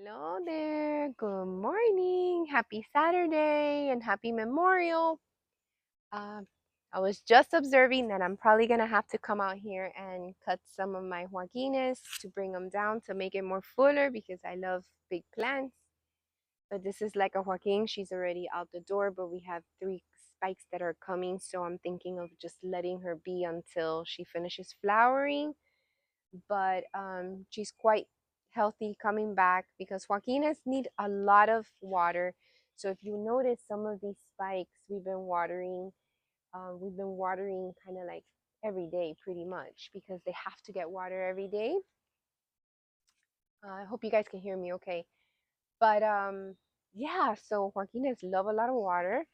Hello there. Good morning. Happy Saturday and happy Memorial. Um, I was just observing that I'm probably going to have to come out here and cut some of my Joaquines to bring them down to make it more fuller because I love big plants. But this is like a Joaquin. She's already out the door, but we have three spikes that are coming. So I'm thinking of just letting her be until she finishes flowering, but she's quite healthy coming back because Joaquinas need a lot of water. So if you notice some of these spikes, we've been watering kind of like every day pretty much because they have to get water every day. I hope you guys can hear me okay. But yeah, so Joaquinas love a lot of water.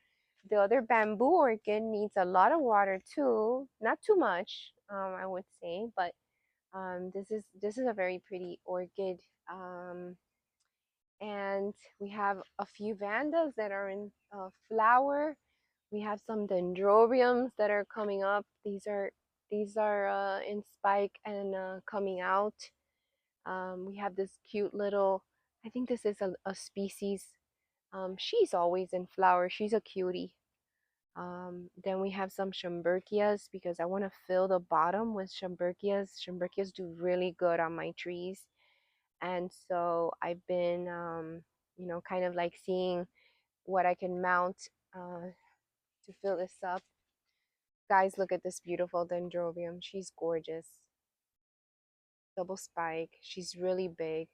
The other bamboo orchid needs a lot of water too, not too much, I would say, but this is a very pretty orchid, and we have a few Vandas that are in flower. We have some Dendrobiums that are coming up. These are in spike and coming out. We have this cute little. I think this is a species. She's always in flower. She's a cutie. Then we have some Schomburgkias because I want to fill the bottom with Schomburgkias. Schomburgkias do really good on my trees. And so I've been, kind of like seeing what I can mount to fill this up. Guys, look at this beautiful Dendrobium. She's gorgeous. Double spike. She's really big.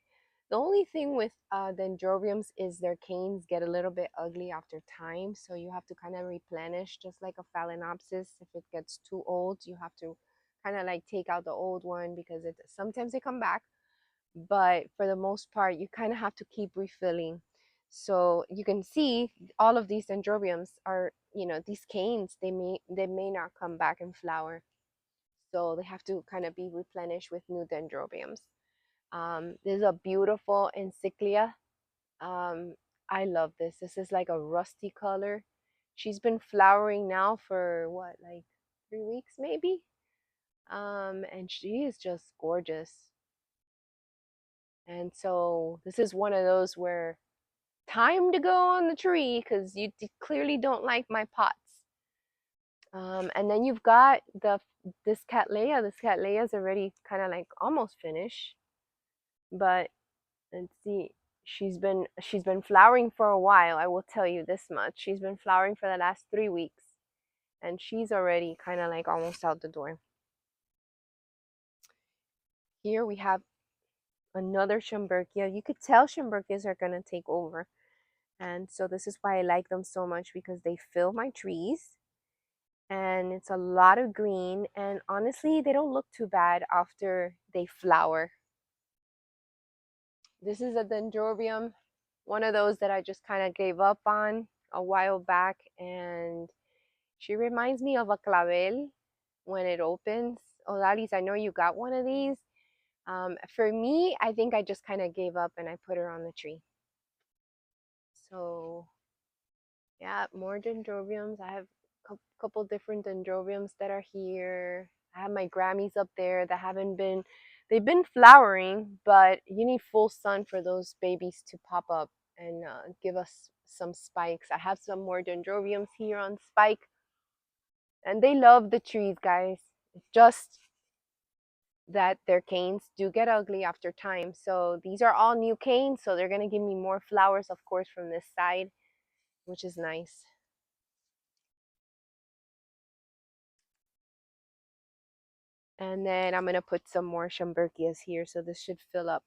The only thing with Dendrobiums is their canes get a little bit ugly after time, so you have to kind of replenish, just like a Phalaenopsis. If it gets too old, you have to kind of like take out the old one because sometimes they come back, but for the most part, you kind of have to keep refilling. So you can see all of these Dendrobiums are, these canes, they may not come back and flower, so they have to kind of be replenished with new Dendrobiums. This is a beautiful encyclia. Um, I love this. This is like a rusty color. She's been flowering now for what, like 3 weeks maybe? And she is just gorgeous. And so this is one of those where time to go on the tree because you clearly don't like my pots. And then you've got this Cattleya. This Cattleya is already kind of like almost finished, but let's see. She's been flowering for a while. I will tell you this much. She's been flowering for the last 3 weeks, and she's already kind of like almost out the door. Here we have another Schomburgkia. You could tell Schomburgkias are gonna take over. And so this is why I like them so much because they fill my trees and it's a lot of green. And honestly, they don't look too bad after they flower. This is a Dendrobium, one of those that I just kind of gave up on a while back. And she reminds me of a clavel when it opens. Odalis, I know you got one of these. For me, I think I just kind of gave up and I put her on the tree. So yeah, more Dendrobiums. I have a couple different Dendrobiums that are here. I have my Grammys up there that they've been flowering, but you need full sun for those babies to pop up and give us some spikes. I have some more Dendrobiums here on spike, and they love the trees, guys. It's just that their canes do get ugly after time. So these are all new canes, so they're gonna give me more flowers, of course, from this side, which is nice. And then I'm gonna put some more Schomburgkias here, so this should fill up.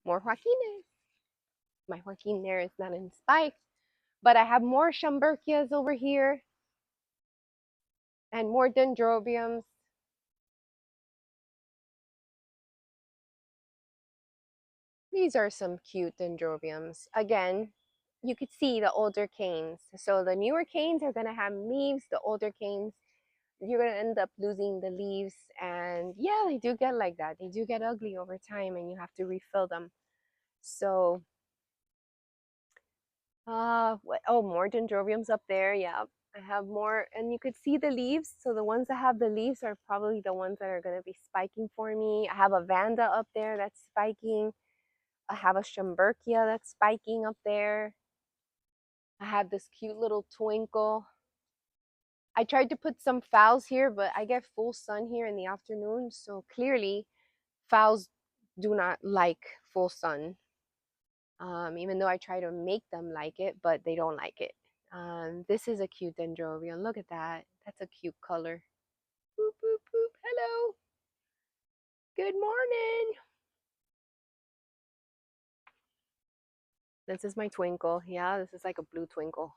More Joaquines. My Joaquin there is not in spike, but I have more Schomburgkias over here and more Dendrobiums. These are some cute Dendrobiums. Again, you could see the older canes. So the newer canes are gonna have leaves. The older canes, you're gonna end up losing the leaves. And yeah, they do get like that. They do get ugly over time, and you have to refill them. So, oh, more Dendrobiums up there. Yeah, I have more, and you could see the leaves. So the ones that have the leaves are probably the ones that are going to be spiking for me. I have a Vanda up there that's spiking. I have a Schomburgkia that's spiking up there. I have this cute little twinkle. I tried to put some phals here, but I get full sun here in the afternoon. So clearly, phals do not like full sun, even though I try to make them like it, but they don't like it. This is a cute dendrobium. Look at that. That's a cute color. Boop, boop, boop. Hello. Good morning. This is my twinkle. Yeah, this is like a blue twinkle.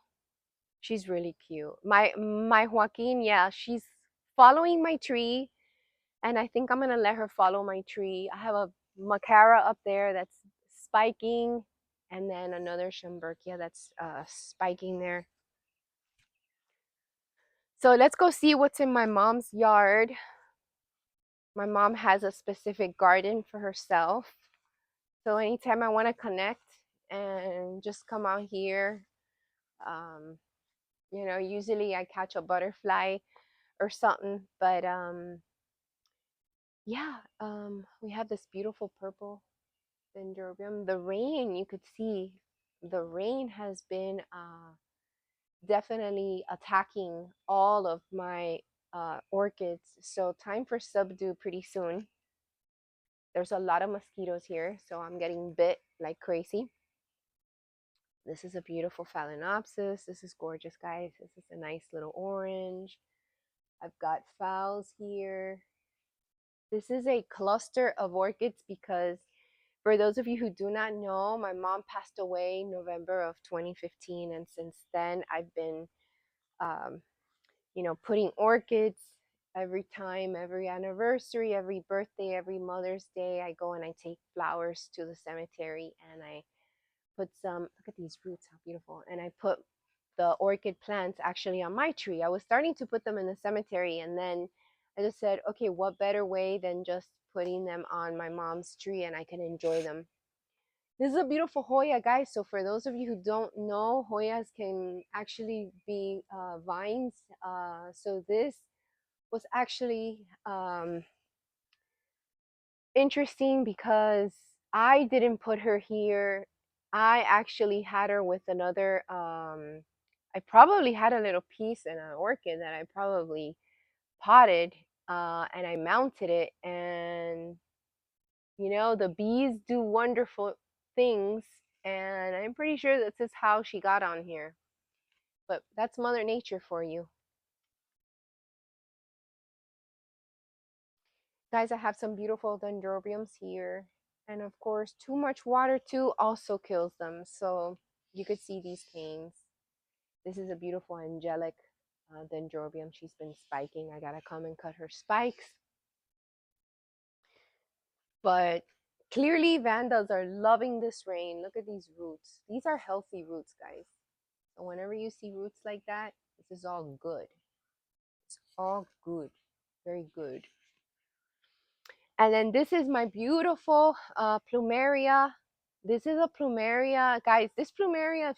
She's really cute. My Joaquin, yeah, she's following my tree, and I think I'm gonna let her follow my tree. I have a Macara up there that's spiking, and then another Schomburgkia that's spiking there. So let's go see what's in my mom's yard. My mom has a specific garden for herself. So anytime I want to connect and just come out here, um, usually I catch a butterfly or something. But yeah, we have this beautiful purple dendrobium. The rain, you could see, the rain has been definitely attacking all of my orchids. So time for subdue pretty soon. There's a lot of mosquitoes here, so I'm getting bit like crazy. This is a beautiful phalaenopsis. This is gorgeous, guys. This is a nice little orange. I've got phals here. This is a cluster of orchids because for those of you who do not know, my mom passed away November of 2015, and since then I've been um, putting orchids every time, every anniversary, every birthday, every Mother's Day. I go and I take flowers to the cemetery and I put some, look at these roots, how beautiful. And I put the orchid plants actually on my tree. I was starting to put them in the cemetery, and then I just said, okay, what better way than just putting them on my mom's tree and I can enjoy them. This is a beautiful Hoya, guys. So for those of you who don't know, Hoyas can actually be vines. So this was actually interesting because I didn't put her here. I actually had her with another. I probably had a little piece in an orchid that I probably potted, and I mounted it. And the bees do wonderful things, and I'm pretty sure this is how she got on here. But that's Mother Nature for you. Guys, I have some beautiful dendrobiums here. And of course, too much water too also kills them. So you could see these canes. This is a beautiful angelic dendrobium. She's been spiking. I gotta come and cut her spikes. But clearly, Vandas are loving this rain. Look at these roots. These are healthy roots, guys. So whenever you see roots like that, this is all good. It's all good. Very good. And then this is my beautiful plumeria. This is a plumeria, guys. This plumeria,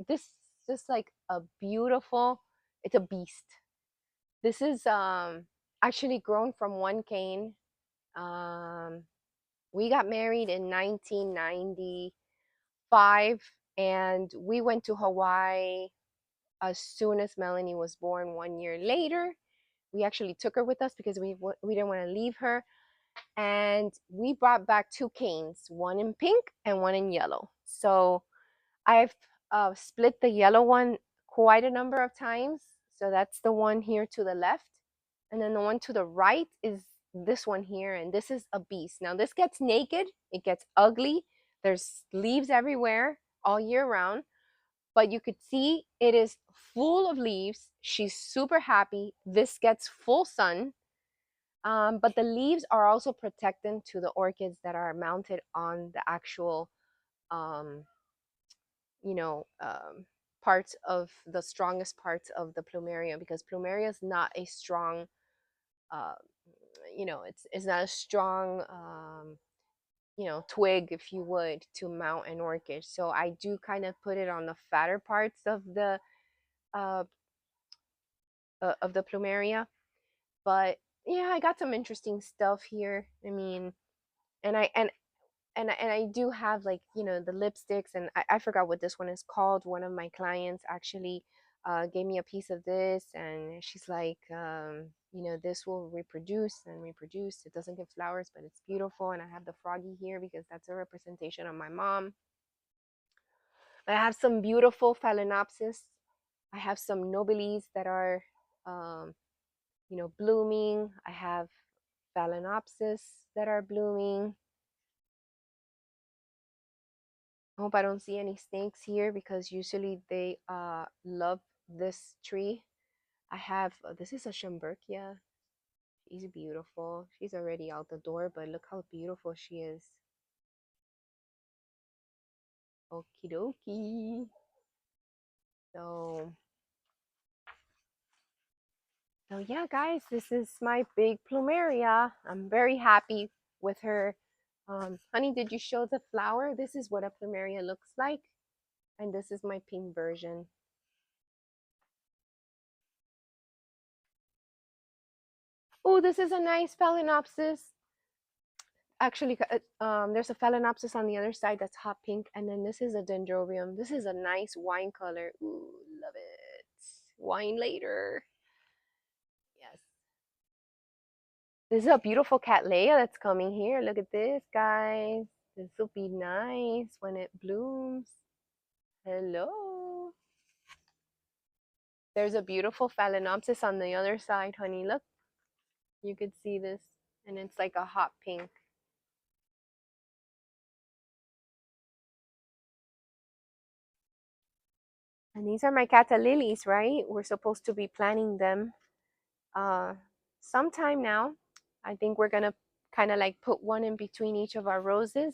this is just like a beautiful. It's a beast. This is actually grown from one cane. Um, we got married in 1995, and we went to Hawaii as soon as Melanie was born. 1 year later, we actually took her with us because we didn't want to leave her. And we brought back two canes, one in pink and one in yellow. So I've split the yellow one quite a number of times. So that's the one here to the left. And then the one to the right is this one here. And this is a beast. Now this gets naked. It gets ugly. There's leaves everywhere all year round. But you could see it is full of leaves. She's super happy. This gets full sun. But the leaves are also protectant to the orchids that are mounted on the actual, um, you know, um, parts of the strongest parts of the plumeria, because plumeria is not a strong, uh, it's not a strong, twig, if you would, to mount an orchid. So I do kind of put it on the fatter parts of the uh, of the plumeria. But yeah, I got some interesting stuff here. I mean, and I do have, like, the lipsticks, and I forgot what this one is called. One of my clients actually gave me a piece of this, and she's like, this will reproduce and reproduce. It doesn't give flowers, but it's beautiful. And I have the froggy here because that's a representation of my mom. I have some beautiful phalaenopsis. I have some nobiles that are, um, blooming. I have phalaenopsis that are blooming. I hope I don't see any snakes here because usually they love this tree. I have, this is a Schomburgkia. She's beautiful. She's already out the door, but look how beautiful she is. Okie dokie. So, so yeah, guys, this is my big plumeria. I'm very happy with her. Honey, did you show the flower? This is what a plumeria looks like. And this is my pink version. Oh, this is a nice phalaenopsis. Actually, there's a phalaenopsis on the other side that's hot pink, and then this is a dendrobium. This is a nice wine color. Ooh, love it. Wine later. Yes. This is a beautiful cattleya that's coming here. Look at this, guys. This will be nice when it blooms. Hello. There's a beautiful phalaenopsis on the other side, honey. Look, you could see this, and it's like a hot pink. And these are my cattlilies, right? We're supposed to be planting them uh, sometime now. I think we're gonna kind of like put one in between each of our roses.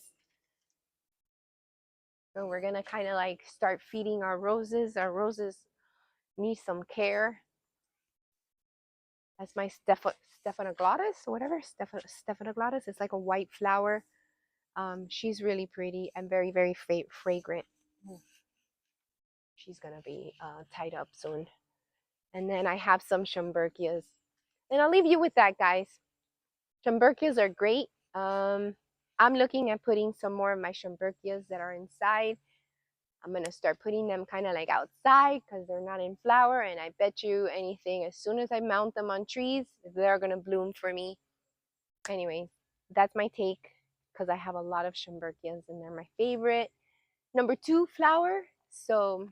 So we're gonna kind of like start feeding our roses. Our roses need some care. That's my Stephanoglotis, or whatever. Stephanoglotis. It's like a white flower. She's really pretty and very, very fragrant. She's gonna be tied up soon. And then I have some Schomburgkias. And I'll leave you with that, guys. Schomburgkias are great. I'm looking at putting some more of my Schomburgkias that are inside. I'm gonna start putting them kind of like outside because they're not in flower. And I bet you anything, as soon as I mount them on trees, they're gonna bloom for me. Anyways, that's my take because I have a lot of Schomburgkias and they're my favorite. Number two flower. So,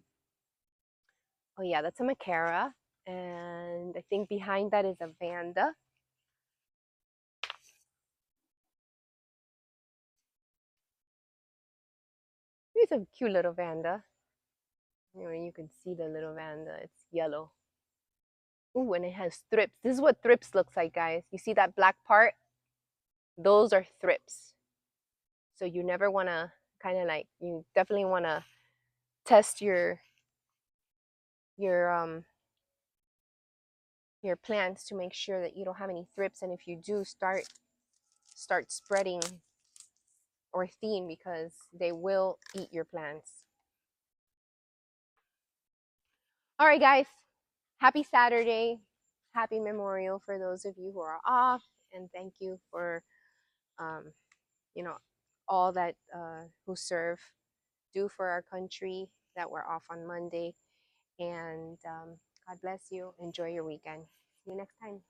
oh yeah, that's a Macara. And I think behind that is a Vanda. Here's a cute little Vanda. You can see the little Vanda. It's yellow. Ooh, and it has thrips. This is what thrips looks like, guys. You see that black part? Those are thrips. So you never want to kind of like, you definitely want to test your um your plants to make sure that you don't have any thrips, and if you do, start spreading or thin because they will eat your plants. All right, guys. Happy Saturday. Happy Memorial for those of you who are off, and thank you for um, you know, all that who serve do for our country that we're off on Monday. And God bless you. Enjoy your weekend. See you next time.